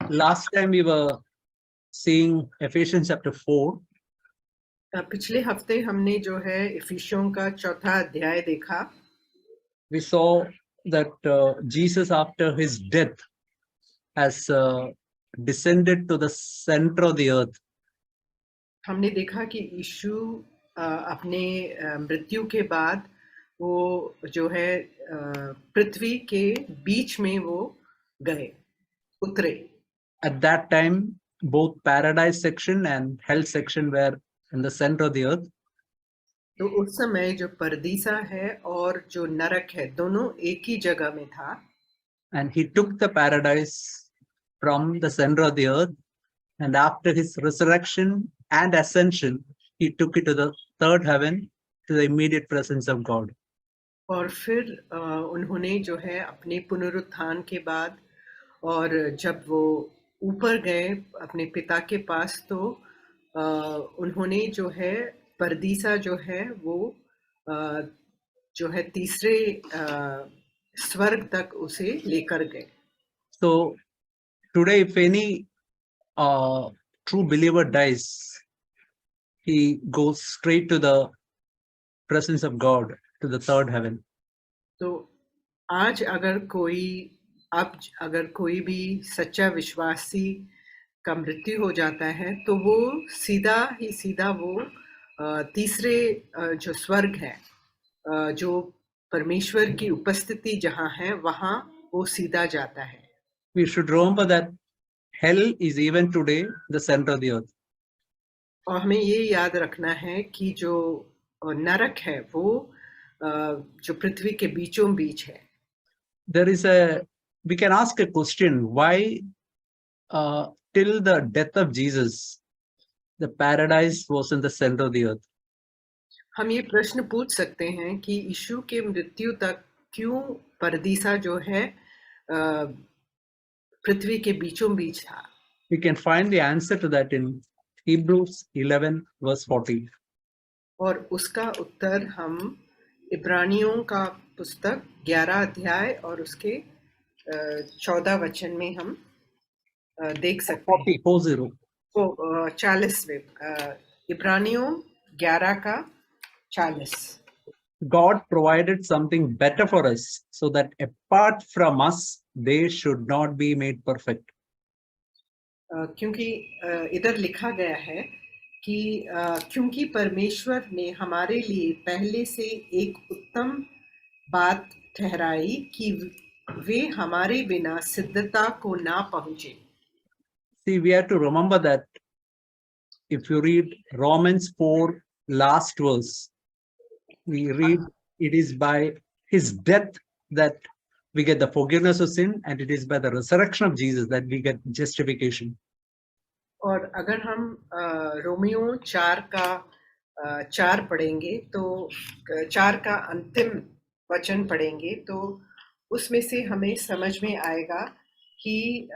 Last time we were seeing Ephesians chapter 4, पिछले हफ्ते हमने जो है इफिसियों का चौथा अध्याय देखा. we saw that Jesus, after his death, has descended to the center of the earth. हमने देखा कि यीशु अपने मृत्यु के बाद वो जो है पृथ्वी के बीच में वो गए, उतरे. At that time, both paradise section and hell section were in the center of the earth. तो उस समय जो परदीसा है और जो नरक है दोनों एक ही जगह में था. And he took the paradise from the center of the earth, and after his resurrection and ascension, he took it to the third heaven, to the immediate presence of God. और फिर उन्होंने जो है अपने पुनरुत्थान के बाद और जब वो ऊपर गए अपने पिता के पास, तो उन्होंने जो है परदीसा जो है वो जो है तीसरे स्वर्ग तक उसे लेकर गए. So today, if any true believer dies, he goes straight to the presence of God, to the third heaven. तो आज अगर कोई भी सच्चा विश्वासी का मृत्यु हो जाता है तो वो सीधा वो तीसरे जो स्वर्ग है, जो परमेश्वर की उपस्थिति जहाँ है वहाँ वो सीधा जाता है. We should remember that hell is even today the center of the earth. और हमें ये याद रखना है कि जो नरक है वो जो पृथ्वी के बीचों बीच है. We can ask a question: why till the death of Jesus, the paradise was in the center of the earth? हम ये प्रश्न पूछ सकते हैं कि यीशु के मृत्यु तक क्यों परदीसा जो है पृथ्वी के बीचों बीच था. We can find the answer to that in Hebrews 11 verse 40. और उसका उत्तर हम इब्रानियों का पुस्तक 11 अध्याय और उसके 14 वचन में हम देख सकते हैं. 40 इब्रानियों 11 का 40. God provided something better for us, so that apart from us, they should not be made perfect. क्योंकि इधर लिखा गया है कि क्योंकि परमेश्वर ने हमारे लिए पहले से एक उत्तम बात ठहराई कि वे हमारे बिना सिद्धता को ना पहुंचे. See, we have to remember that if you read Romans 4 last verse, we read it is by his death that we get the forgiveness of sin, and it is by the resurrection of Jesus that we get justification. और अगर हम Romeo 4 का 4 पढ़ेंगे तो 4 का अंतिम वचन पढ़ेंगे तो उसमें से हमें समझ में आएगा कि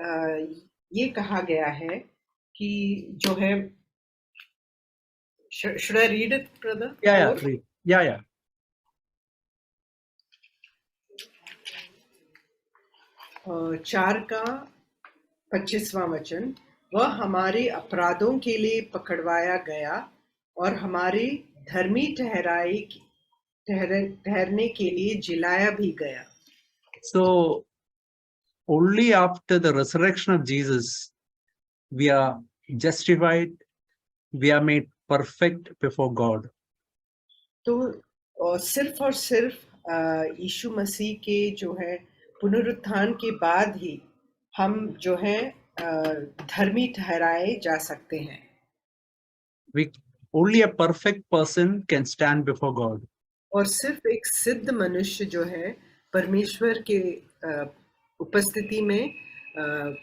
ये कहा गया है कि जो है. Should I read it, brother? Yeah, read. Yeah. 4 का 25वां वचन. वह हमारे अपराधों के लिए पकड़वाया गया और हमारे धर्मी ठहरने के लिए जिलाया भी गया. So only after the resurrection of Jesus we are justified, we are made perfect before God. तो सिर्फ और सिर्फ यीशु मसीह के जो है पुनरुत्थान के बाद ही हम जो है धर्मी ठहराए जा सकते हैं. Only a perfect person can stand before God. और सिर्फ एक सिद्ध मनुष्य जो है परमेश्वर के उपस्थिति में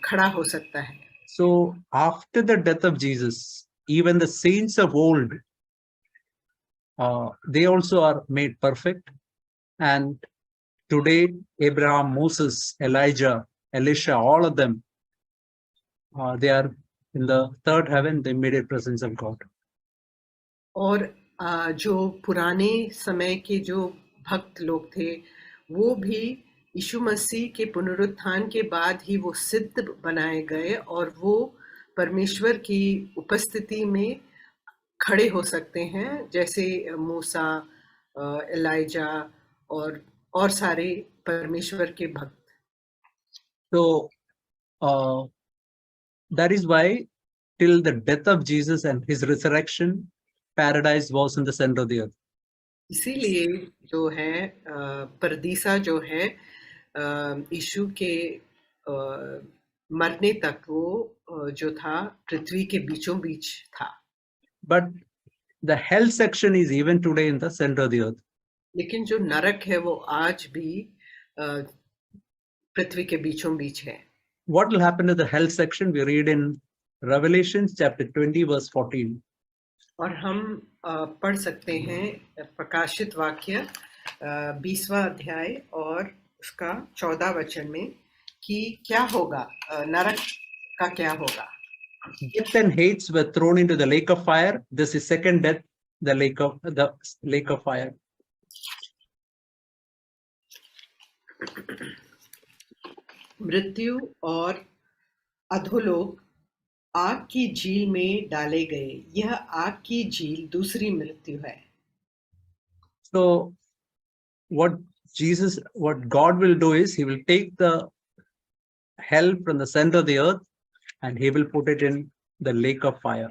खड़ा हो सकता है. So after the death of Jesus, even the saints of old, they also are made perfect. And today, Abraham, Moses, Elijah, Elisha, all of them, they are in the third heaven, the immediate presence of God. और जो पुराने समय के जो भक्त लोग थे वो भी यीशु मसीह के पुनरुत्थान के बाद ही वो सिद्ध बनाए गए और वो परमेश्वर की उपस्थिति में खड़े हो सकते हैं, जैसे मूसा, एलाइजा और सारे परमेश्वर के भक्त। So that is why till the death of Jesus and his resurrection, paradise was in the center of the earth. इसीलिए जो है परदीसा जो है यीशु के मरने तक वो जो था पृथ्वी के बीचों बीच था। But the hell section is even today in the center of the earth. लेकिन जो नरक है वो आज भी पृथ्वी के बीचों बीच है। What will happen to the hell section? We read in Revelation chapter 20 verse 14. और हम पढ़ सकते हैं प्रकाशित वाक्य 20वां अध्याय और उसका 14 वचन में कि क्या होगा, नरक का क्या होगा। Death and hates were thrown into the lake of fire. This is second death, the lake of fire. मृत्यु और अधोलोक आग की झील में डाले गए। यह आग की झील दूसरी मृत्यु है। So what God will do is he will take the hell from the center of the earth and he will put it in the lake of fire.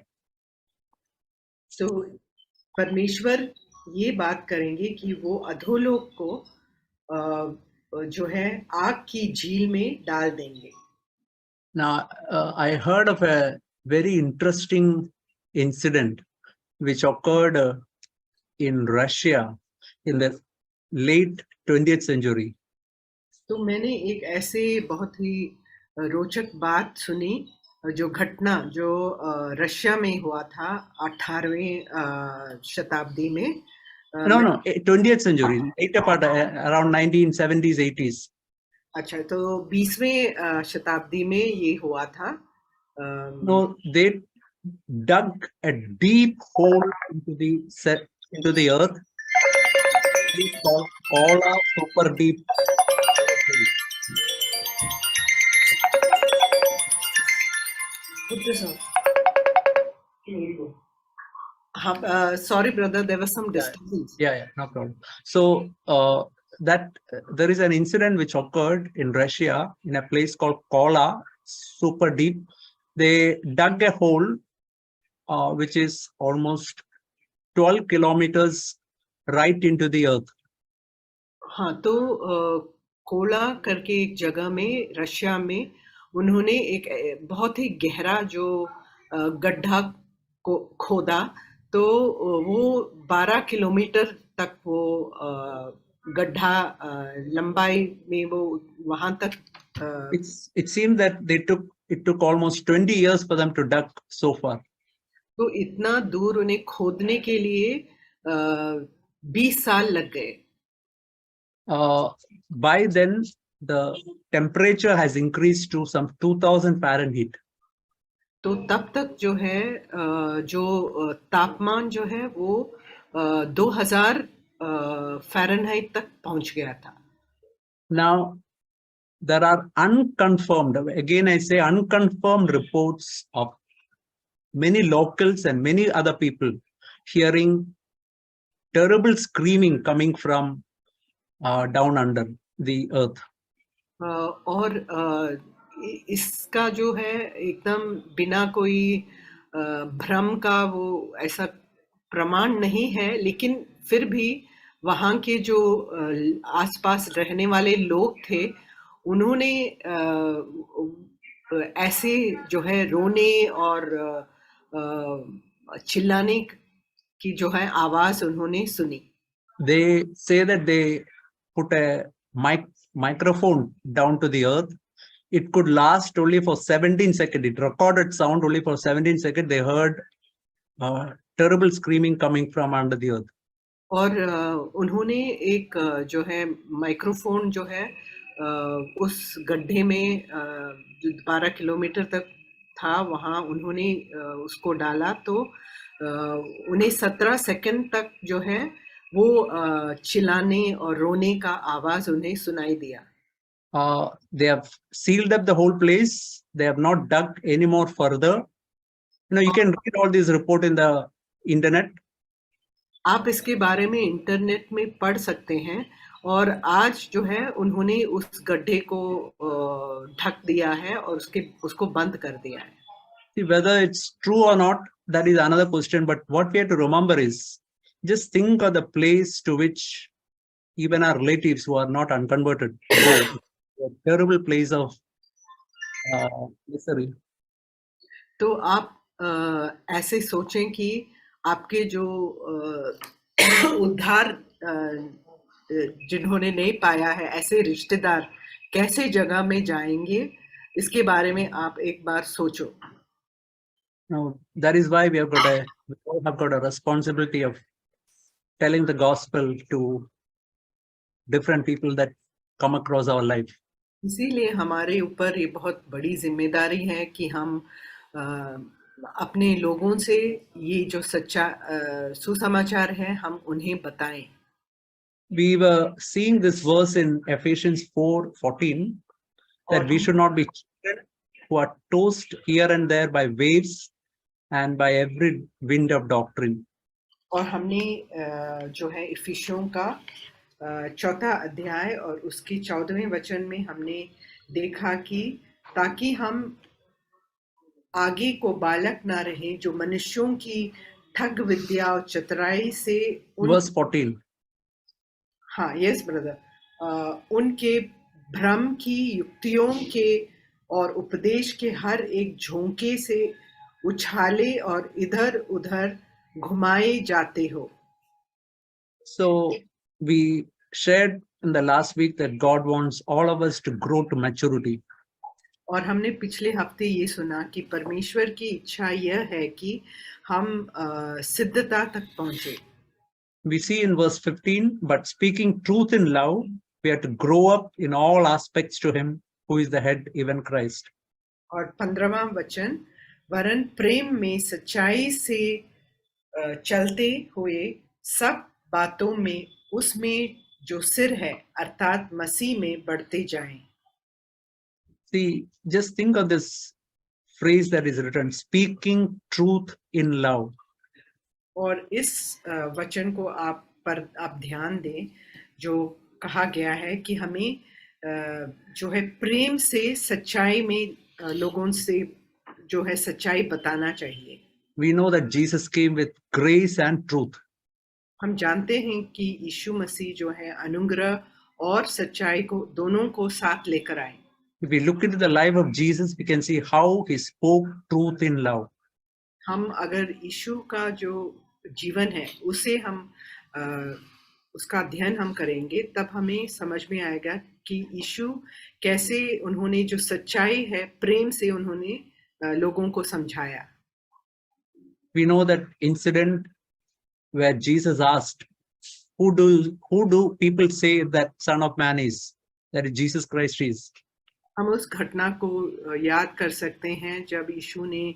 तो परमेश्वर ये बात करेंगे कि वो अधोलोक को जो है आग की झील में डाल देंगे। Now, I heard of a very interesting incident which occurred in Russia in the late 20th century. तो मैंने एक ऐसे बहुत ही रोचक बात सुनी, जो घटना जो रशिया में हुआ था 18वीं शताब्दी में। No, 20th century, later part, around 1970s, 80s. अच्छा, तो 20वें शताब्दी में ये हुआ था। No, they dug a deep hole into the earth. It's called Kola Super Deep. Sorry, brother, there was some disturbance. Yeah, no problem. So that there is an incident which occurred in Russia in a place called Kola Super Deep. They dug a hole which is almost 12 kilometers right into the earth. हाँ, तो Cola करके एक जगह में Russia में उन्होंने एक बहुत ही गहरा जो गड्ढा को खोदा, तो वो 12 किलोमीटर तक वो गड्ढा लंबाई में वो वहां तक it seemed that it took almost 20 years for them to dug so far. तो इतना दूर उन्हें खोदने के लिए 20 साल लग गए। By then the temperature has increased to some 2000 Fahrenheit. तो तब तक जो है जो तापमान जो है वो 2000 फ़ारेनहाइट तक पहुंच गया था। Now there are unconfirmed, again I say unconfirmed reports of many locals and many other people hearing terrible screaming coming from down under the earth. और इसका जो है एकदम बिना कोई भ्रम का वो ऐसा प्रमाण नहीं है, लेकिन फिर भी वहाँ के जो आसपास रहने वाले लोग थे, उन्होंने ऐसे जो है रोने और चिल्लाने की जो है आवाज उन्होंने सुनी। They say that they put a microphone down to the earth. It could last only for 17 seconds. It recorded sound only for 17 seconds. They heard terrible screaming coming from under the earth. और उन्होंने एक जो है microphone जो है उस गड्ढे में जो 12 किलोमीटर तक था, वहाँ उन्होंने उसको डाला, तो उन्हें 17 सेकंड तक जो है वो चिल्लाने और रोने का आवाज उन्हें सुनाई दिया। They have sealed up the whole place. They have not dug any more further. You can read all this report in the internet. आप इसके बारे में इंटरनेट में पढ़ सकते हैं और आज जो है उन्होंने उस गड्ढे को ढक दिया है और उसको बंद कर दिया है. See, whether it's true or not, that is another question. But what we have to remember is, just think of the place to which even our relatives who are not unconverted go. A terrible place of misery. तो आप ऐसे सोचें कि आपके जो उद्धार जिन्होंने नहीं पाया है, ऐसे रिश्तेदार कैसे जगह में जाएंगे, इसके बारे में आप एक बार सोचो. Now, that is why we all have got a responsibility of telling the gospel to different people that come across our life. इसीलिए हमारे ऊपर ये बहुत बड़ी जिम्मेदारी है कि हम अपने लोगों से ये जो सच्चा सुसमाचार है हम उन्हें बताएं. We were seeing this verse in Ephesians 4:14 that we should not be children who are tossed here and there by waves and by every wind of doctrine. और हमने जो है इफिसियों का 4 अध्याय और उसकी 14वें वचन में हमने देखा कि ताकि हम आगे को बालक ना रहे जो मनुष्यों की ठग विद्या और चतुराई से Verse 14. हाँ, यस ब्रदर. उनके भ्रम की युक्तियों के और उपदेश के हर एक झोंके से उछाले और इधर उधर घुमाए जाते हो. So we shared in the last week that God wants all of us to grow to maturity. और हमने पिछले हफ्ते ये सुना कि परमेश्वर की इच्छा यह है कि हम सिद्धता तक पहुंचे. We see in verse 15, but speaking truth in love, we have to grow up in all aspects to him who is the head, even Christ. और 15वां वचन, वरन प्रेम में सच्चाई से चलते हुए सब बातों में उसमें जो सिर है अर्थात मसीह में बढ़ते जाएं. See, just think of this phrase that is written, speaking truth in love. और इस वचन को आप ध्यान दें जो कहा गया है कि हमें जो है प्रेम से सच्चाई में लोगों से जो है सच्चाई बताना चाहिए. We know that Jesus came with grace and truth. हम जानते हैं कि यीशु मसीह जो है अनुग्रह और सच्चाई को दोनों को साथ लेकर आए. If we look into the life of Jesus, we can see how he spoke truth in love. हम अगर यीशु का जो जीवन है उसे हम उसका अध्ययन हम करेंगे तब हमें समझ में आएगा कि यीशु कैसे उन्होंने जो सच्चाई है प्रेम से उन्होंने लोगों को समझाया. We know that incident where Jesus asked, who do people say that Son of Man is? That is Jesus Christ is. हम उस घटना को याद कर सकते हैं जब यीशु ने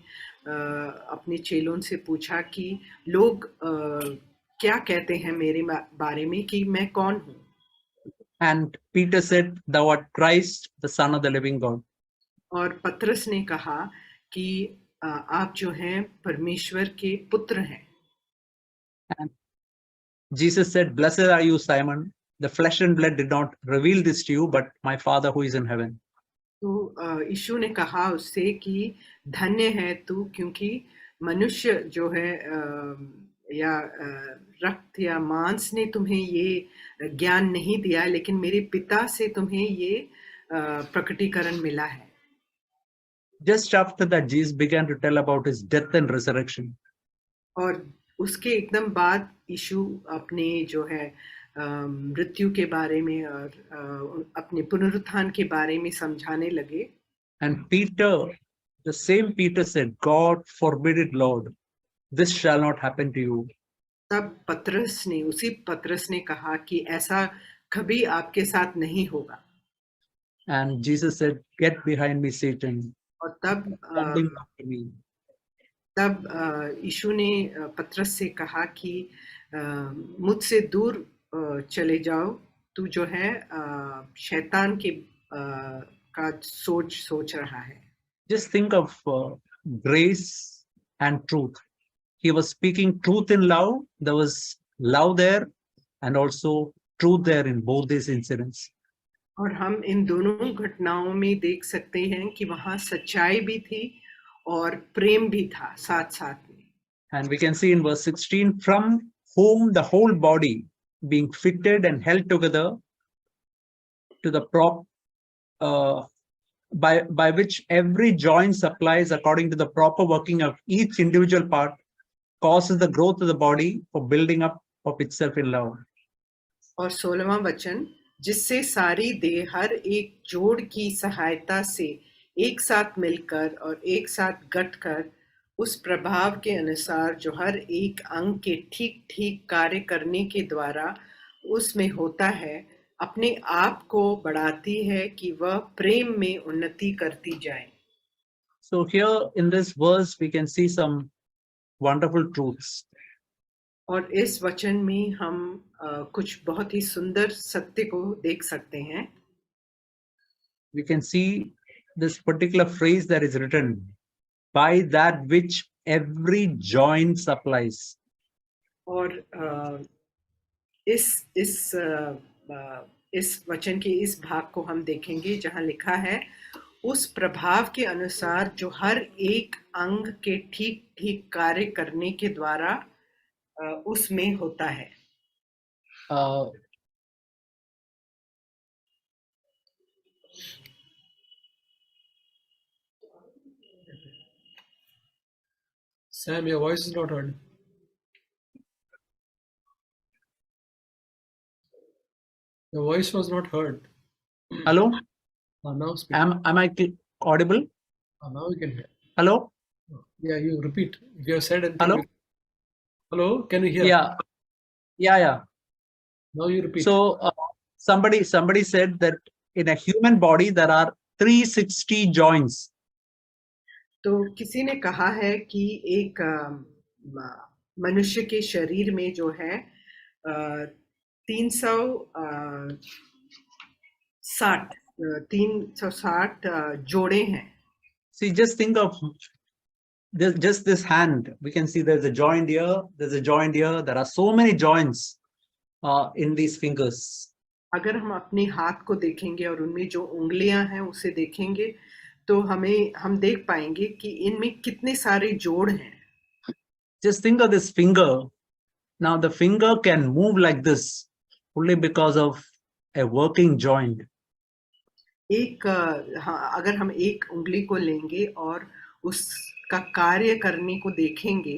अपने चेलों से पूछा कि लोग क्या कहते हैं मेरे बारे में कि मैं कौन हूँ. And Peter said, thou art Christ, the Son of the living God. और पतरस ने कहा कि आप जो हैं परमेश्वर के पुत्र हैं. And Jesus said, blessed are you, Simon. The flesh and blood did not reveal this to you, but my Father who is in heaven. तो यीशु ने कहा उससे कि धन्य है तू क्योंकि मनुष्य जो है या रक्त या मांस ने तुम्हें ये ज्ञान नहीं दिया लेकिन मेरे पिता से तुम्हें ये प्रकटीकरण मिला है. Just after that, Jesus began to tell about his death and resurrection. और उसके एकदम बाद यीशु अपने जो है मृत्यु के बारे में और अपने पुनरुत्थान के बारे में समझाने लगे. And Peter, the same Peter said, God forbid it, Lord. This shall not happen to you. तब उसी पतरस ने कहा कि ऐसा कभी आपके साथ नहीं होगा. And Jesus said, get behind me, Satan. और तब यीशु ने पतरस से कहा कि मुझसे दूर चले जाओ, तू जो है शैतान के का सोच रहा है। Just think of grace and truth. He was speaking truth in love. There was love there and also truth there in both these incidents. और हम इन दोनों घटनाओं में देख सकते हैं कि वहाँ सच्चाई भी थी और प्रेम भी था साथ-साथ में। And we can see in verse 16, from whom the whole body being fitted and held together to the by which every joint supplies according to the proper working of each individual part causes the growth of the body for building up of itself in love. और 16वां वचन, जिससे सारी देह हर एक जोड़ की सहायता से एक साथ मिलकर और एक साथ गठकर उस प्रभाव के अनुसार जो हर एक अंग के ठीक-ठीक कार्य करने के द्वारा उसमें होता है, अपने आप को बढ़ाती है कि वह प्रेम में उन्नति करती जाए। So here in this verse we can see some wonderful truths. और इस वचन में हम कुछ बहुत ही सुंदर सत्य को देख सकते हैं। We can see this particular phrase that is written, by that which every joint supplies. और इस वचन के इस भाग को हम देखेंगे जहाँ लिखा है, उस प्रभाव के अनुसार जो हर एक अंग के ठीक-ठीक कार्य करने के द्वारा उसमें होता है। Sam, your voice is not heard. Your voice was not heard. Hello? Now speak. Am I audible? Now we can hear. Hello? Yeah, you repeat. If you have said anything. Hello? Hello, can you hear? Yeah. Now you repeat. So somebody said that in a human body there are 360 joints. तो किसी ने कहा है कि एक मनुष्य के शरीर में जो है 360 जोड़े हैं। See, just think of just this hand. We can see there's a joint here, there's a joint here. There are so many joints in these fingers. अगर हम अपने हाथ को देखेंगे और उनमें जो उंगलियां हैं उसे देखेंगे तो हम देख पाएंगे कि इनमें कितने सारे जोड़ हैं। Just think of this finger. Now the finger can move like this only because of a working joint. अगर हम एक उंगली को लेंगे और उसका कार्य करने को देखेंगे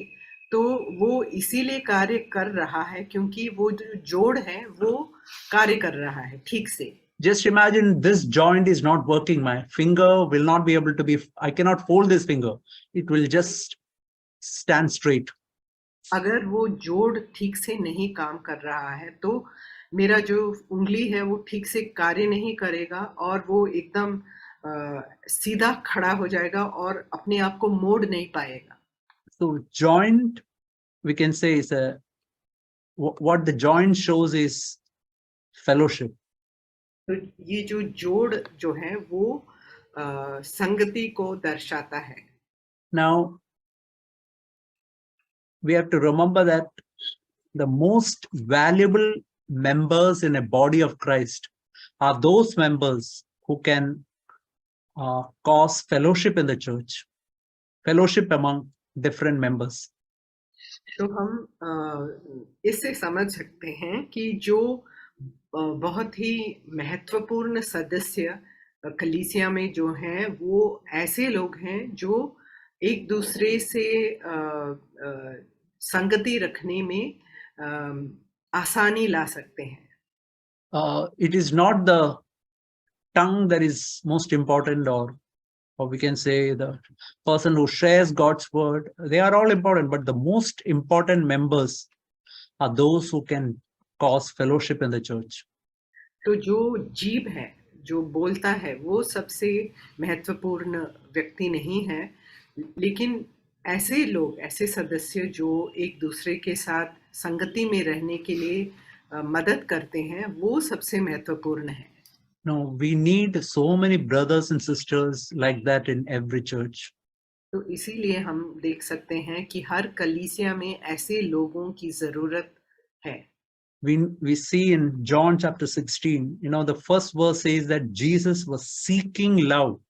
तो वो इसीलिए कार्य कर रहा है क्योंकि वो जो जोड़ है वो कार्य कर रहा है ठीक से। Just imagine this joint is not working. My finger will not be able to be, I cannot fold this finger. It will just stand straight. अगर वो जोड़ ठीक से नहीं काम कर रहा है तो मेरा जो उंगली है वो ठीक से कार्य नहीं करेगा और वो एकदम सीधा खड़ा हो जाएगा और अपने आप को मोड़ नहीं पाएगा। So joint, we can say, is what the joint shows is fellowship. तो ये जो जोड़ जो है वो संगति को दर्शाता है। Now we have to remember that the most valuable members in a body of Christ are those members who can cause fellowship in the church, fellowship among different members. तो हम इससे समझ सकते हैं कि जो बहुत ही महत्वपूर्ण सदस्य कलीसिया में जो हैं वो ऐसे लोग हैं जो एक दूसरे से संगति रखने में आसानी ला सकते हैं। It is not the tongue that is most important, or we can say the person who shares God's word. They are all important, but the most important members are those who can cause fellowship in the church. तो जो जीव है, जो बोलता है, वो सबसे महत्वपूर्ण व्यक्ति नहीं है, लेकिन ऐसे लोग, ऐसे सदस्य जो एक दूसरे के साथ संगति में रहने के लिए मदद करते हैं, वो सबसे महत्वपूर्ण है। No, we need so many brothers and sisters like that in every church. तो इसीलिए हम देख सकते हैं कि हर कलीसिया में ऐसे लोगों की जरूरत है. We see in John chapter 16, the first verse says that Jesus was seeking love.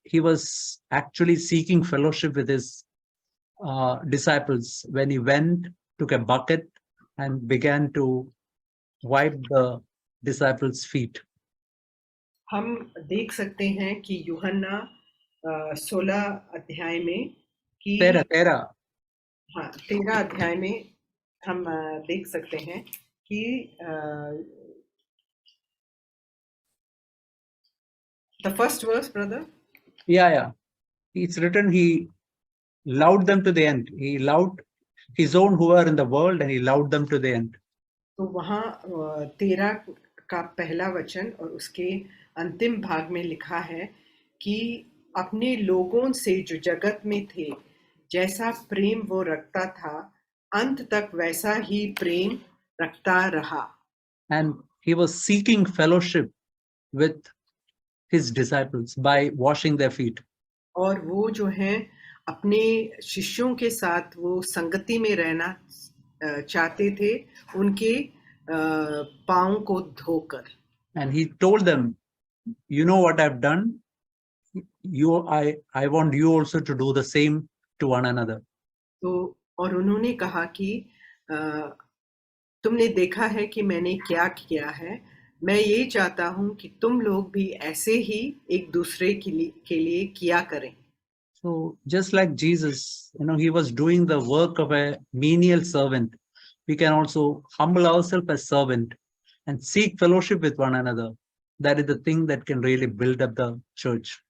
He was actually seeking fellowship with his disciples when he went, took a bucket, and began to wipe the disciples' feet. हम देख सकते हैं कि यूहन्ना 16 अध्याय में कि Tera. हाँ 13 अध्याय में हम देख सकते हैं कि the first verse, brother. Yeah. It's written he loved them to the end. He loved his own who are in the world and he loved them to the end. तो वहाँ 13 का पहला वचन और उसके अंतिम भाग में लिखा है कि अपने लोगों से जो जगत में थे जैसा प्रेम वो रखता था अंत तक वैसा ही प्रेम रखता रहा. And he was seeking fellowship with his disciples by washing their feet. और वो जो है अपने शिष्यों के साथ वो संगति में रहना चाहते थे उनके पांव को धोकर. And he told them, you know what I've done? I want you also to do the same to one another. तो और उन्होंने कहा कि तुमने देखा है कि मैंने क्या किया है. मैं ये चाहता हूँ कि तुम लोग भी ऐसे ही एक दूसरे के लिए किया करें. So just like Jesus, he was doing the work of a menial servant. We can also humble ourselves as servant and seek fellowship with one another. That is the thing that can really build up the church.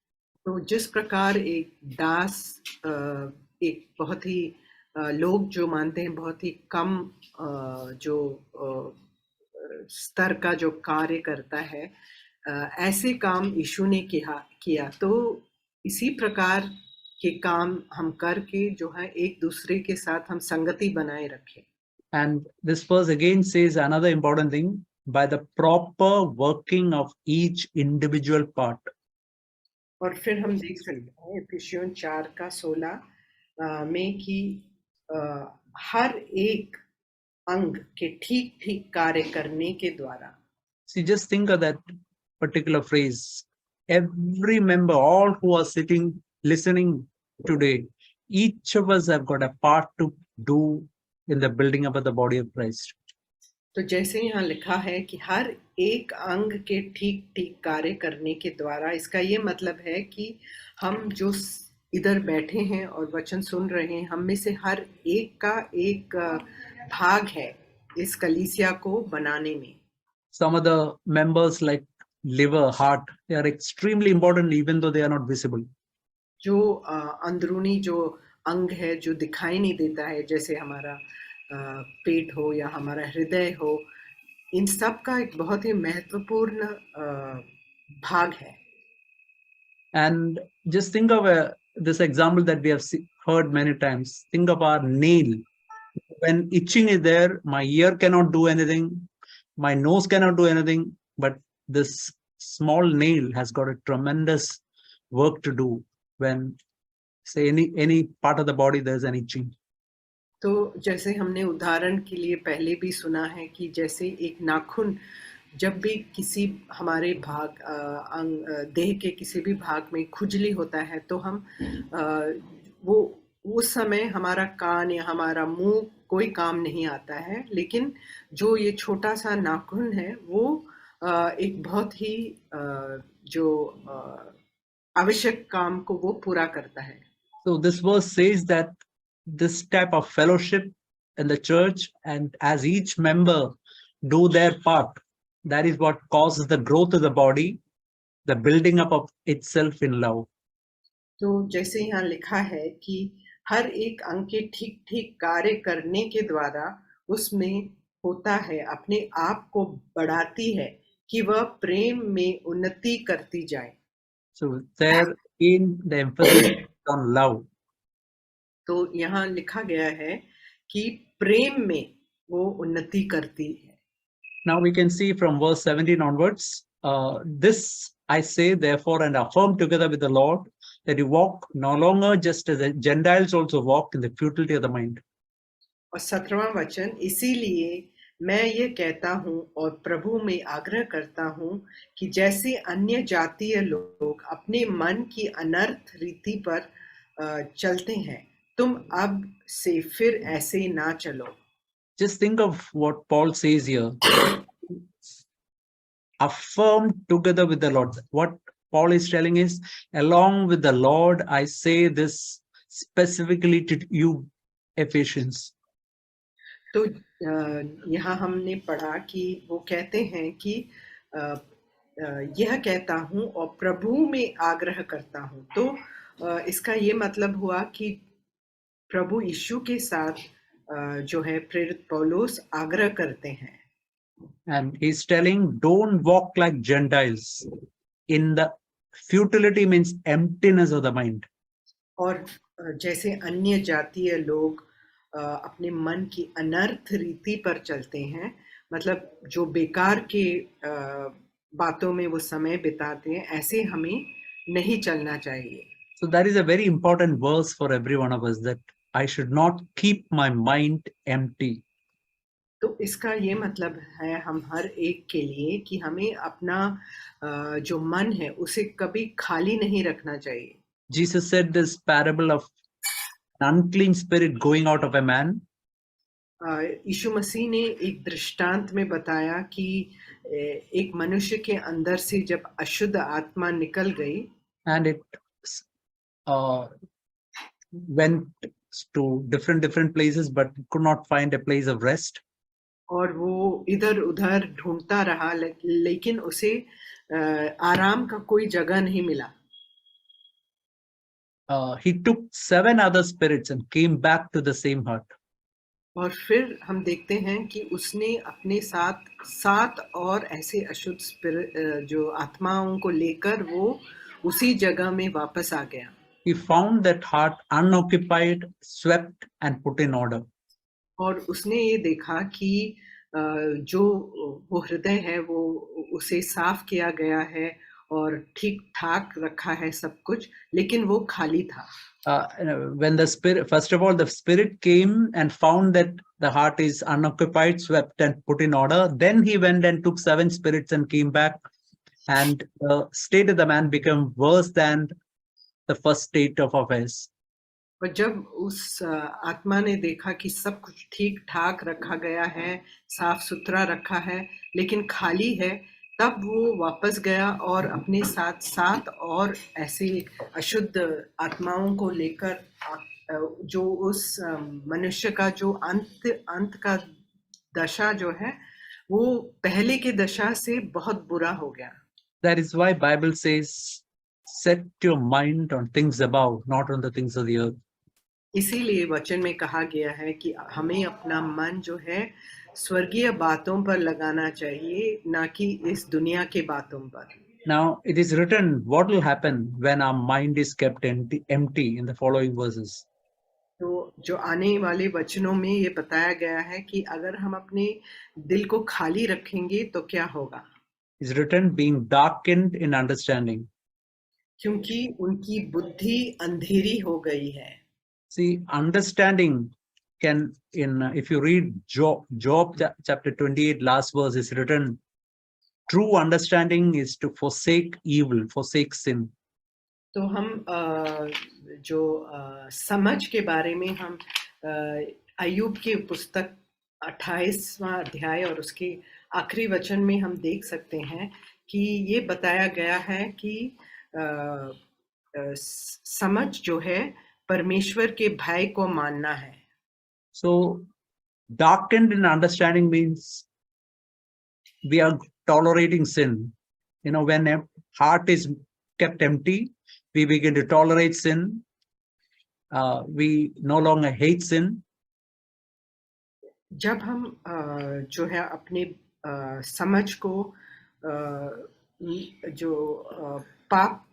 तो जिस प्रकार एक दास एक बहुत ही लोग जो मानते हैं बहुत ही कम जो स्तर का जो कार्य करता है ऐसे काम यीशु ने किया तो इसी प्रकार के काम हम करके जो है एक दूसरे के साथ हम संगति बनाए रखें. And this verse again says another important thing, by the proper working of each individual part. और फिर हम देख सकते हैं इफिसियों 4 का 16 में कि हर एक अंग के ठीक कार्य करने के द्वारा. See, just think of that particular phrase. Every member, all who are sitting, listening today, each of us have got a part to do in the building up of the body of Christ. तो जैसे यहाँ लिखा है कि हर एक अंग के ठीक कार्य करने के द्वारा, इसका ये मतलब है कि हम जो इधर बैठे हैं और वचन सुन रहे हैं, हम में से हर एक का एक भाग है इस कलीसिया को बनाने में. Some of the members like liver, heart, they are extremely important even though they are not visible. जो अंदरूनी जो अंग है जो दिखाई नहीं देता है, जैसे हमारा पेट हो या हमारा हृदय हो, इन सब का एक बहुत ही महत्वपूर्ण भाग है. And just think of this example that we have heard many times. Think of our nail. When itching is there, my ear cannot do anything, my nose cannot do anything, but this small nail has got a tremendous work to do when, say, any part of the body there's an itching. तो जैसे हमने उदाहरण के लिए पहले भी सुना है कि जैसे एक नाखून जब भी किसी हमारे भाग देह के किसी भी भाग में खुजली होता है तो हम वो उस समय हमारा कान या हमारा मुंह कोई काम नहीं आता है, लेकिन जो ये छोटा सा नाखून है वो एक बहुत ही जो आवश्यक काम को वो पूरा करता है. So this verse says that this type of fellowship in the church, and as each member do their part, that is what causes the growth of the body, the building up of itself in love. तो जैसे यहाँ लिखा है कि हर एक अंग के ठीक कार्य करने के द्वारा उसमें होता है, अपने आप को बढ़ाती है कि वह प्रेम में उन्नति करती जाए. So there in the emphasis on love. तो यहाँ लिखा गया है कि प्रेम में वो उन्नति करती है. Now we can see from verse 17 onwards, This I say, therefore, and affirm together with the Lord, that you walk no longer just as the Gentiles also walk in the futility of the mind. और 17वां वचन, इसीलिए मैं ये कहता हूँ और प्रभु में आग्रह करता हूँ कि जैसे अन्य जातीय लोग अपने मन की अनर्थ रीति पर चलते हैं, तुम अब से फिर ऐसे ना चलो. Just think of what Paul says here. Affirm together with the Lord. What Paul is telling is, along with the Lord, I say this specifically to you, Ephesians. तो यहाँ हमने पढ़ा कि वो कहते हैं कि यह कहता हूँ और प्रभु में आग्रह करता हूँ. तो इसका ये मतलब हुआ कि प्रभु यीशु के साथ जो है प्रेरित पौलुस आग्रह करते हैं. And he's telling, don't walk like Gentiles. In the futility means emptiness of the mind. और जैसे अन्य जातीय लोग अपने मन की अनर्थ रीति पर चलते हैं, मतलब जो बेकार के बातों में वो समय बिताते हैं, ऐसे हमें नहीं चलना चाहिए. So that is a very important verse for every one of us, that I should not keep my mind empty. तो इसका ये मतलब है हम हर एक के लिए कि हमें अपना जो मन है उसे कभी खाली नहीं रखना चाहिए. Jesus said this parable of an unclean spirit going out of a man. यीशु मसीह ने एक दृष्टांत में बताया कि एक मनुष्य के अंदर से जब अशुद्ध आत्मा निकल गई, and it went to different places but could not find a place of rest. और वो इधर उधर ढूंढता रहा, लेकिन उसे आराम का कोई जगह नहीं मिला. He took 7 other spirits and came back to the same hut. और फिर हम देखते हैं कि उसने अपने साथ 7 और ऐसे अशुद्ध स्पिरिट जो आत्माओं को लेकर वो उसी जगह में वापस आ गया. He found that heart unoccupied, swept and put in order. और उसने ये देखा कि जो वो हृदय है वो उसे साफ किया गया है और ठीक ठाक रखा है सब कुछ, लेकिन वो खाली था. When the spirit, first of all, the spirit came and found that the heart is unoccupied, swept and put in order. Then he went and took 7 spirits and came back, and the state of the man became worse than the first state of affairs. और जब उस आत्मा ने देखा कि सब कुछ ठीक ठाक रखा गया है, साफ सुथरा रखा है, लेकिन खाली है, तब वो वापस गया और अपने साथ 7 और ऐसे अशुद्ध आत्माओं को लेकर जो उस मनुष्य का जो अंत का दशा जो है वो पहले के दशा से बहुत बुरा हो गया. That is why Bible says, set your mind on things above, not on the things of the earth. इसीलिए वचन में कहा गया है कि हमें अपना मन जो है स्वर्गीय बातों पर लगाना चाहिए, ना कि इस दुनिया के बातों पर. Now it is written what will happen when our mind is kept empty in the following verses. तो जो आने वाले वचनों में ये बताया गया है कि अगर हम अपने दिल को खाली रखेंगे तो क्या होगा. It's written being darkened in understanding. क्योंकि उनकी बुद्धि अंधेरी हो गई है. See, understanding can, if you read Job chapter 28, last verse is written, true understanding is to forsake evil, forsake sin. तो हम जो समझ के बारे में हम अय्यूब की पुस्तक 28वां अध्याय और उसके आखिरी वचन में हम देख सकते हैं कि ये बताया गया है कि समझ जो है परमेश्वर के भय को मानना है. So darkened in understanding means we are tolerating sin. When a heart is kept empty, we begin to tolerate sin. We no longer hate sin. जब हम जो है अपने समझ को जो पाप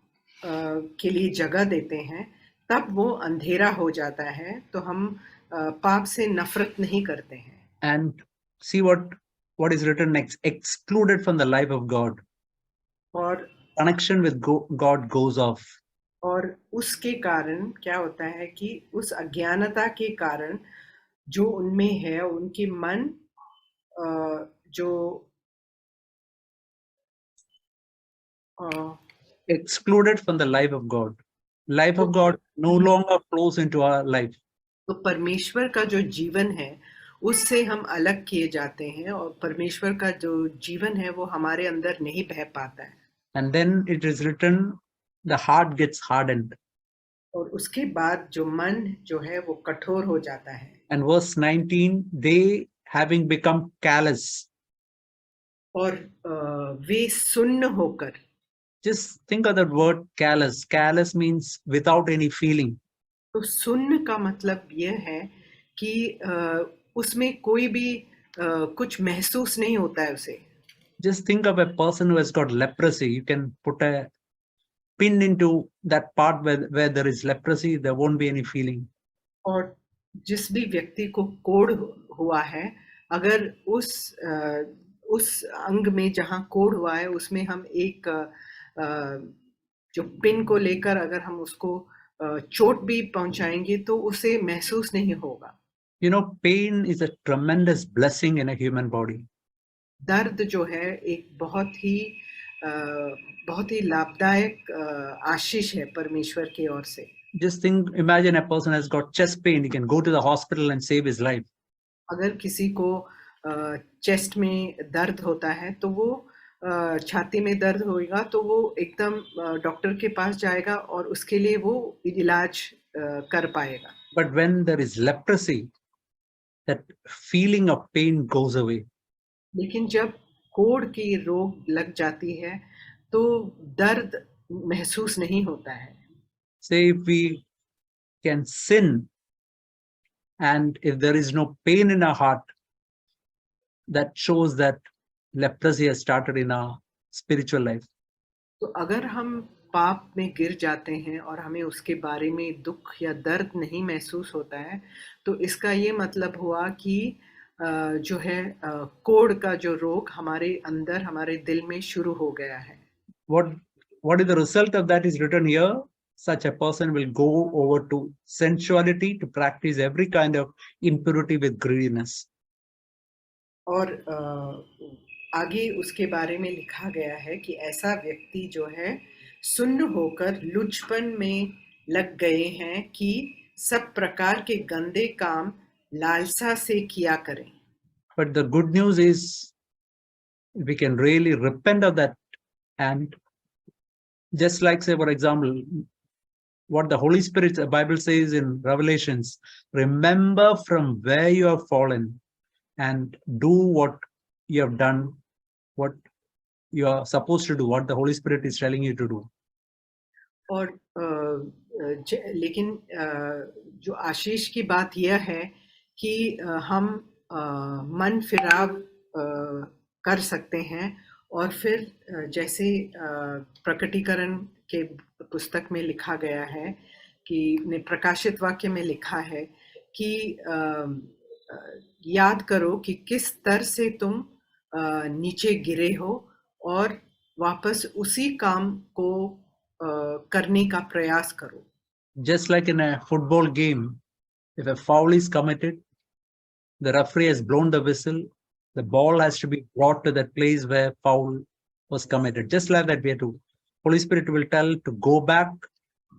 के लिए जगह देते हैं, तब वो अंधेरा हो जाता है, तो हम पाप से नफरत नहीं करते हैं. And see what is written next, excluded from the life of God. और connection with God goes off. और उसके कारण क्या होता है कि उस अज्ञानता के कारण जो उनमें है, उनके मन जो excluded from the life of God. Life of God no longer flows into our life. तो परमेश्वर का जो जीवन है उससे हम अलग किए जाते हैं और परमेश्वर का जो जीवन है वो हमारे अंदर नहीं बह पाता है. And then it is written, the heart gets hardened. और उसके बाद जो मन जो है वो कठोर हो जाता है. And verse 19, they having become callous. और वे सुन्न होकर. Just think of that word callous. Callous means without any feeling. तो सुन्न का मतलब यह है कि उसमें कोई भी कुछ महसूस नहीं होता है उसे. Just think of a person who has got leprosy. You can put a pin into that part where there is leprosy, there won't be any feeling. और जिस भी व्यक्ति को कोढ़ हुआ है, अगर उस अंग में जहाँ कोढ़ हुआ है उसमें हम एक जो पिन को लेकर अगर हम उसको चोट भी पहुंचाएंगे तो उसे महसूस नहीं होगा. You know, pain is a tremendous blessing in a human body. दर्द जो है एक बहुत ही लाभदायक आशीष है परमेश्वर की ओर से. Just think, imagine a person has got chest pain. He can go to the hospital and save his life. अगर किसी को चेस्ट में दर्द होता है तो वो छाती में दर्द होगा तो वो एकदम डॉक्टर के पास जाएगा और उसके लिए वो इलाज कर पाएगा. But when there is leprosy, that feeling of pain goes away. लेकिन जब कोढ़ की रोग लग जाती है तो दर्द महसूस नहीं होता है. Say if we can sin and if there is no pain in our heart, that shows that leprosy has started in our spiritual life. तो अगर हम पाप में गिर जाते हैं और हमें उसके बारे में दुख या दर्द नहीं महसूस होता है तो इसका ये मतलब हुआ कि जो है कोढ़ का जो रोग हमारे अंदर हमारे दिल में शुरू हो गया है. What is the result of that is written here. Such a person will go over to sensuality to practice every kind of impurity with greediness. और आगे उसके बारे में लिखा गया है कि ऐसा व्यक्ति जो है सुन्न होकर लुचपन में लग गए हैं कि सब प्रकार के गंदे काम लालसा से किया करें. But the good news is we can really repent of that, and just like, say, for example, what the Holy Spirit, the Bible says in Revelations, remember from where you have fallen and do what you have done, what you are supposed to do, what the Holy Spirit is telling you to do. और लेकिन जो आशीष की बात यह है कि हम मन फिराव कर सकते हैं और फिर जैसे प्रकटीकरण के पुस्तक में लिखा गया है कि प्रकाशित वाक्य में लिखा है कि याद करो कि किस तरह से तुम नीचे गिरे हो और वापस उसी काम को करने का प्रयास करो. Just like in a football game, if a foul is committed, the referee has blown the whistle, the ball has to be brought to that place where foul was committed. Just like that, we have to, Holy Spirit will tell to go back,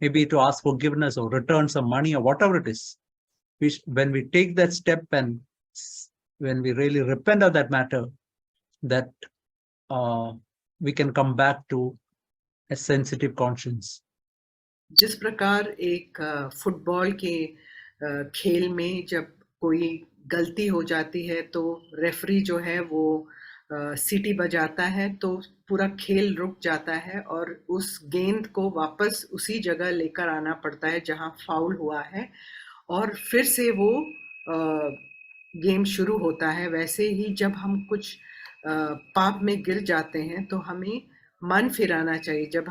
maybe to ask forgiveness or return some money or whatever it is. When we take that step and when we really repent of that matter, that we can come back to a sensitive conscience. जिस प्रकार एक football के खेल में जब कोई गलती हो जाती है तो रेफरी जो है वो सीटी बजाता है तो पूरा खेल रुक जाता है और उस गेंद को वापस उसी जगह लेकर आना पड़ता है जहां फाउल हुआ है और फिर से वो गेम शुरू होता है. वैसे ही जब हम कुछ पाप में गिर जाते हैं तो हमें मन फिराना चाहिए. जब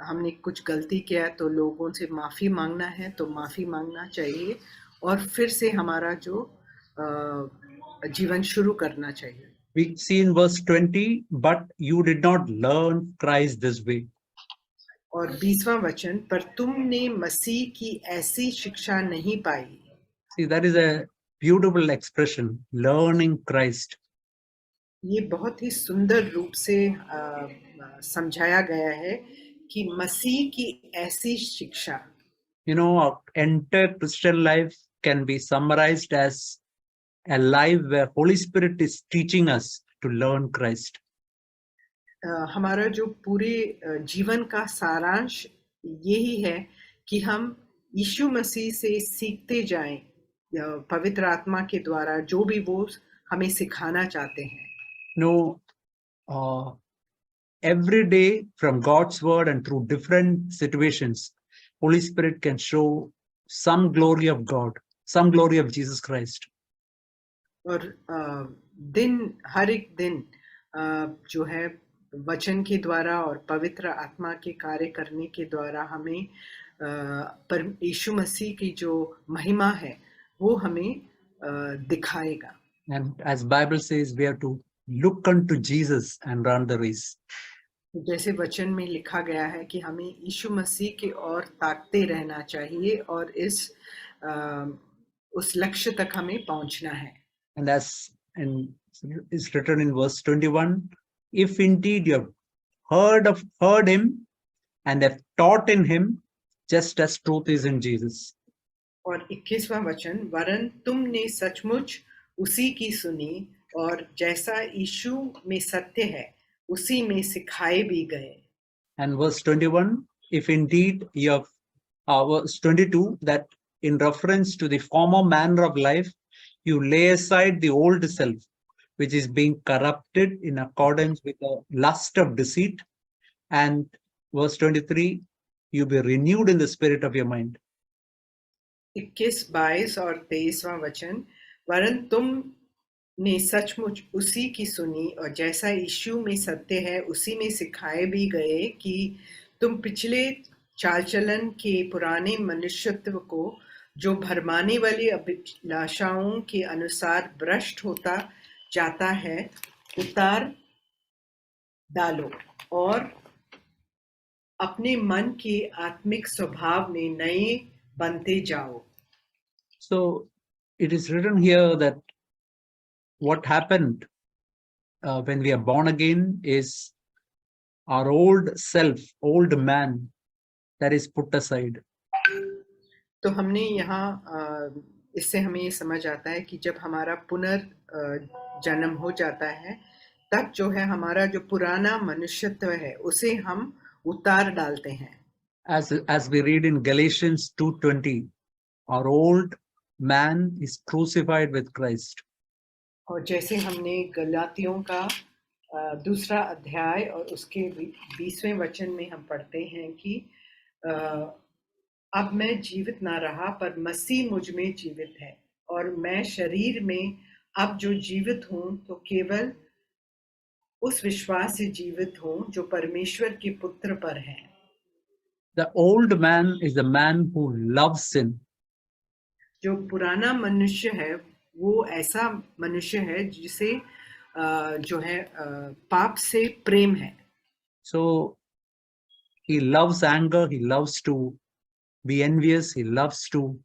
हमने कुछ गलती किया तो लोगों से माफ़ी मांगना है तो माफ़ी मांगना चाहिए और फिर से हमारा जो जीवन शुरू करना चाहिए. We see in verse 20, but you did not learn Christ this way. और 20वां वचन, पर तुमने मसीह की ऐसी शिक्षा नहीं पाई. See, that is a beautiful expression, learning Christ. ये बहुत ही सुंदर रूप से समझाया गया है कि मसीह की ऐसी शिक्षा. You know, our entire Christian life can be summarized as a life where Holy Spirit is teaching us to learn Christ. हमारा जो पूरे जीवन का सारांश यही है कि हम यीशु मसीह से सीखते जाएं पवित्र आत्मा के द्वारा जो भी वो हमें सिखाना चाहते हैं. No, every day from God's word and through different situations, Holy Spirit can show some glory of God, some glory of Jesus Christ. और हर एक दिन जो है वचन के द्वारा और पवित्र आत्मा के कार्य करने के द्वारा हमें पर यीशु मसीह की जो महिमा है वो हमें दिखाएगा. And as Bible says, we have to look unto Jesus and run the race. जैसे वचन में लिखा गया है कि हमें यीशु मसीह की ओर ताकते रहना चाहिए और उस लक्ष्य तक हमें पहुंचना है. And as is written in verse 21, if indeed you have heard him and have taught in him, just as truth is in Jesus. और 21वां वचन, वरन तुमने सचमुच उसी की सुनी और जैसा यीशु में सत्य है उसी में सिखाए भी गए. And verse 21, if indeed you have, verse 22, that in reference to the former manner of life, you lay aside the old self, which is being corrupted in accordance with the lust of deceit. And verse 23, you be renewed in the spirit of your mind. 21, 22 और 23वां वचन, वरन तुमने सचमुच उसी की सुनी और जैसा यीशु में सत्य है उसी में सिखाए भी गए कि तुम पिछले चाल चलन के पुराने मनुष्यत्व को जो भरमाने वाली अभिलाषाओं के अनुसार भ्रष्ट होता जाता है उतार डालो और अपने मन के आत्मिक स्वभाव में नए बनते जाओ. So it is written here that what happened when we are born again is our old self, old man, that is put aside. तो हमने यहाँ इससे हमें ये समझ आता है कि जब हमारा पुनर्जन्म हो जाता है तब जो है हमारा जो पुराना मनुष्यत्व है उसे हम उतार डालते हैं. As we read in Galatians 2:20, our old man is crucified with Christ. और जैसे हमने गलातियों का दूसरा अध्याय और उसके 20वें वचन में हम पढ़ते हैं कि अब मैं जीवित ना रहा पर मसीह मुझ में जीवित है और मैं शरीर में अब जो जीवित हूं तो केवल उस विश्वास से जीवित हूं जो परमेश्वर के पुत्र पर है. The old man is the man who loves sin. जो पुराना मनुष्य है वो ऐसा मनुष्य है जिसे जो है पाप से प्रेम है. So he loves anger, he loves to be envious, he loves to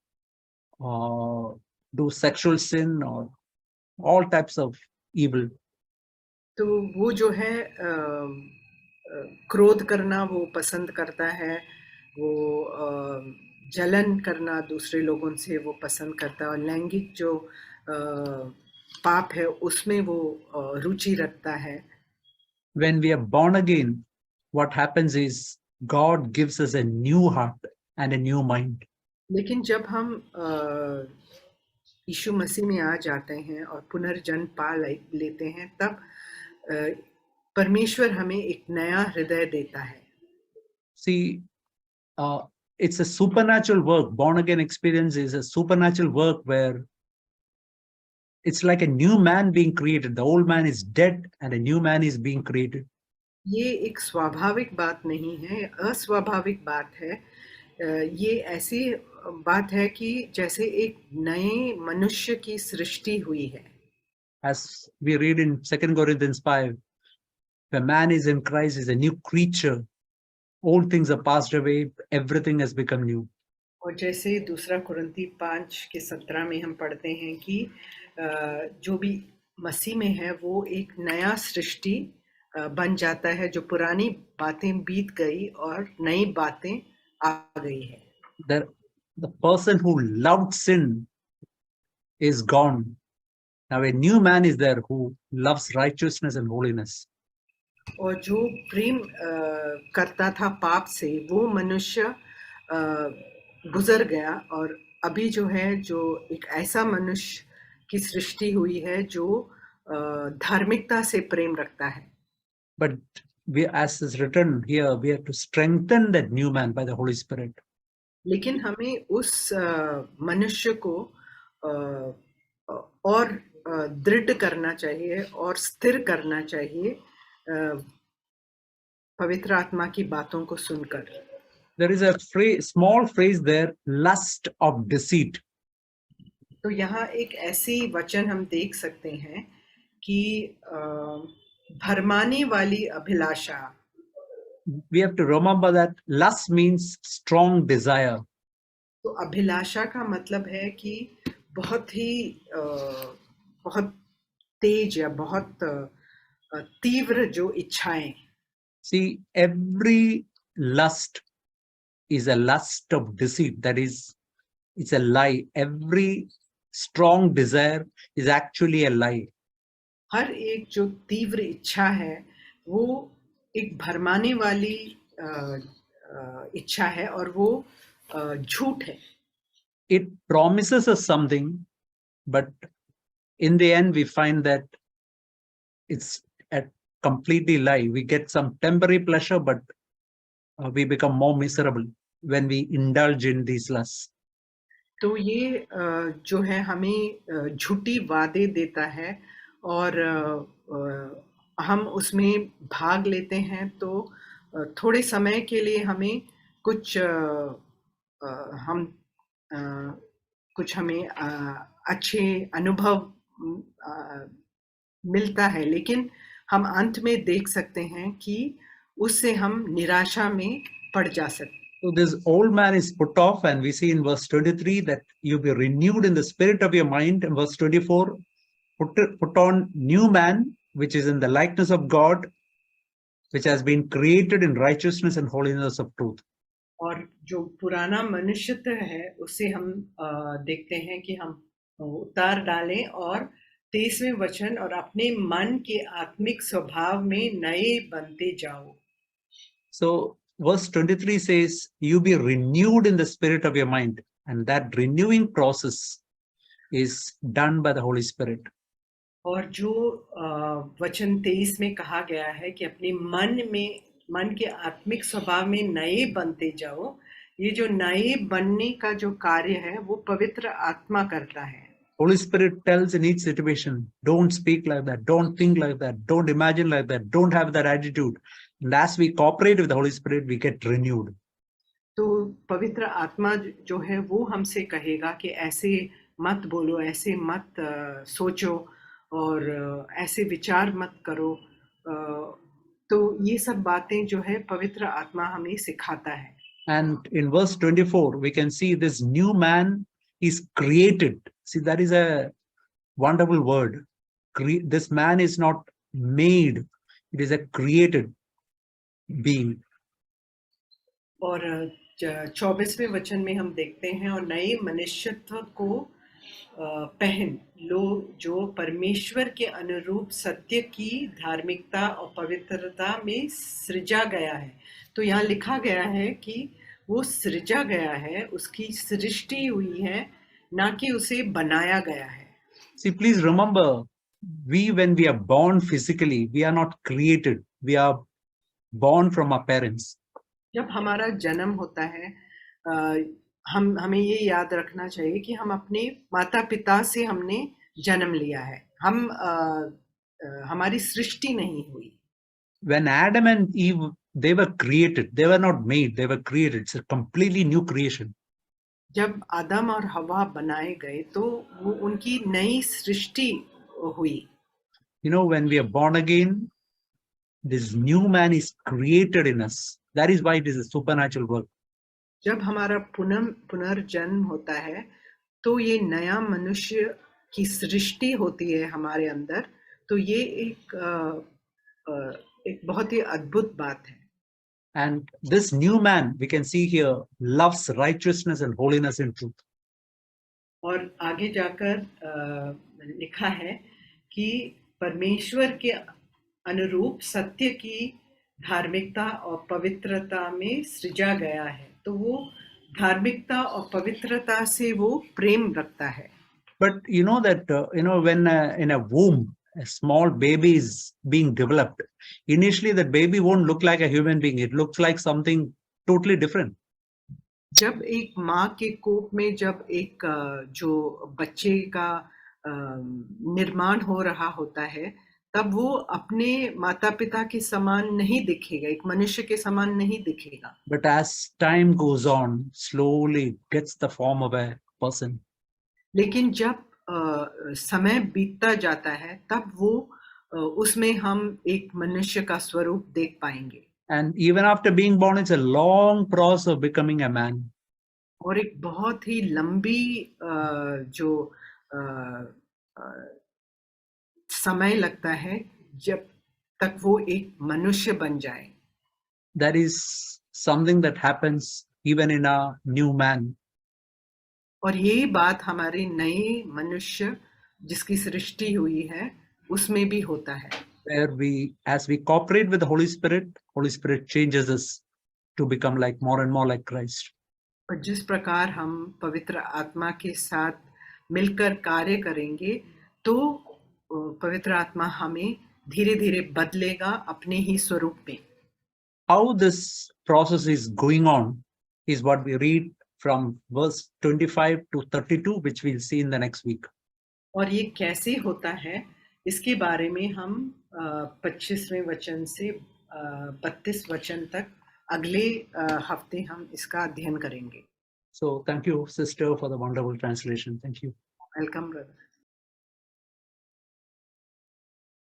do sexual sin or all types of evil. तो वो जो है क्रोध करना वो पसंद करता है, वो जलन करना दूसरे लोगों से वो पसंद करता है और लैंगिक जो पाप है उसमें वो रुचि रखता है. When we are born again, what happens is God gives us a new heart and a new mind. लेकिन जब हम यीशु मसीह में आ जाते हैं और पुनर्जन्म पा लेते हैं तब परमेश्वर हमें एक नया हृदय देता है. See, it's a supernatural work. Born again experience is a supernatural work where it's like a new man being created. The old man is dead and a new man is being created. ये एक स्वाभाविक बात नहीं है, अस्वाभाविक बात है. ये ऐसी बात है कि जैसे एक नए मनुष्य की सृष्टि हुई है. As we read in 2 Corinthians 5, if a man is in Christ, is a new creature. Old things are passed away, everything has become new. और जैसे दूसरा कुरिन्ती 5:17 में हम पढ़ते हैं कि जो भी मसीह में है वो एक नया सृष्टि बन जाता है, जो पुरानी बातें बीत गई और नई बातें आ गई है. The person who loved sin is gone. Now a new man is there who loves righteousness and holiness. और जो प्रेम करता था पाप से, वो मनुष्य गुजर गया और अभी जो है, जो एक ऐसा मनुष्य की सृष्टि हुई है जो धार्मिकता से प्रेम रखता है. But we, as is written here, we have to strengthen that new man by the Holy Spirit. लेकिन हमें उस मनुष्य को और दृढ़ करना चाहिए और स्थिर करना चाहिए पवित्र आत्मा की बातों को सुनकर. There is a small phrase there, lust of deceit. तो यहाँ एक ऐसी वचन हम देख सकते हैं कि भरमाने वाली अभिलाषा. We have to remember that lust means strong desire. तो अभिलाषा का मतलब है कि बहुत तेज या बहुत तीव्र जो इच्छाएं. See, every lust is a lust of deceit. That is, it's a lie. Every strong desire is actually a lie. हर एक जो तीव्र इच्छा है वो एक भरमाने वाली इच्छा है और वो झूठ है. It promises us something, but in the end we find that it's a completely lie. We get some temporary pleasure, but we become more miserable when we indulge in these lusts. तो ये जो है हमें झूठी वादे देता है और हम उसमें भाग लेते हैं, तो थोड़े समय के लिए हमें कुछ हमें अच्छे अनुभव मिलता है, लेकिन हम अंत में देख सकते हैं कि उससे हम निराशा में पड़ जा सकते हैं. So this old man is put off, and we see in verse 23 that you be renewed in the spirit of your mind. And verse 24, put on new man, which is in the likeness of God, which has been created in righteousness and holiness of truth. और जो पुराना मनुष्यत्व है उसे हम देखते हैं कि हम उतार डालें और 23वें वचन, और अपने मन के आत्मिक स्वभाव में नए बनते जाओ. So verse 23 says, you be renewed in the spirit of your mind, and that renewing process is done by the Holy Spirit. और जो वचन 23 में कहा गया है कि अपने मन के आत्मिक स्वभाव में नए बनते जाओ, ये जो नए बनने का जो कार्य है वो पवित्र आत्मा करता है. Holy Spirit tells in each situation, don't speak like that, don't think like that, don't imagine like that, don't have that attitude. And as we cooperate with the Holy Spirit, we get renewed. तो पवित्र आत्मा जो है वो हमसे कहेगा कि ऐसे मत बोलो, ऐसे मत सोचो और ऐसे विचार मत करो. तो ये सब बातें जो है पवित्र आत्मा हमें सिखाता है. And in verse 24, we can see this new man is created. See, that is a wonderful word. This man is not made. It is a created being. और 24वें वचन में हम देखते हैं, और नए मनुष्यत्व को पहन लो जो परमेश्वर के अनुरूप सत्य की धार्मिकता और पवित्रता में सृजा गया है. तो यहाँ लिखा गया है कि वो सृजा गया है, उसकी सृष्टि हुई है, ना कि उसे बनाया गया है. See, please remember, when we are born physically, we are not created. We are born from our parents. जब हमारा जन्म होता है, हमें ये याद रखना चाहिए कि हम अपने माता पिता से हमने जन्म लिया है. हमारी सृष्टि नहीं हुई. When Adam and Eve, they were created. They were not made. They were created. It's a completely new creation. जब आदम और हवा बनाए गए तो वो उनकी नई सृष्टि हुई। You know, when we are born again, this new man is created in us. That is why it is a supernatural work. जब हमारा पुनर्जन्म होता है तो ये नया मनुष्य की सृष्टि होती है हमारे अंदर, तो ये एक बहुत ही अद्भुत बात है। And this new man, we can see here, loves righteousness and holiness in truth. और आगे जाकर लिखा है कि परमेश्वर के अनुरूप सत्य की धार्मिकता और पवित्रता में सृजा गया है। तो वो धार्मिकता और पवित्रता से वो प्रेम रखता है। But you know that, when in a womb, a small baby is being developed, initially that baby won't look like a human being. It looks like something totally different. जब एक माँ के कोख में जब एक जो बच्चे का निर्माण हो रहा होता है, तब वो अपने माता पिता के समान नहीं दिखेगा, एक मनुष्य के समान नहीं दिखेगा। But as time goes on, slowly it gets the form of a person. लेकिन जब समय बीतता जाता है, तब वो उसमें हम एक मनुष्य का स्वरूप देख पाएंगे। And even after being born, it's a long process of becoming a man. और एक बहुत ही लंबी जो समय लगता है जब तक वो एक मनुष्य बन जाए। That is something that happens even in a new man. और यही बात हमारे नए मनुष्य जिसकी सृष्टि हुई है उसमें भी होता है। Where as we cooperate with the Holy Spirit changes us to become more and more like Christ. और जिस प्रकार हम पवित्र आत्मा के साथ मिलकर कार्य करेंगे, तो पवित्र आत्मा हमें धीरे-धीरे बदलेगा अपने ही स्वरूप में। How this process is going on is what we read from verse 25 to 32, which we'll see in the next week. और ये कैसे होता है, इसके बारे में हम 25वें वचन से 32 वचन तक अगले हफ्ते हम इसका अध्ययन करेंगे। So thank you, sister, for the wonderful translation. Thank you. Welcome, brother.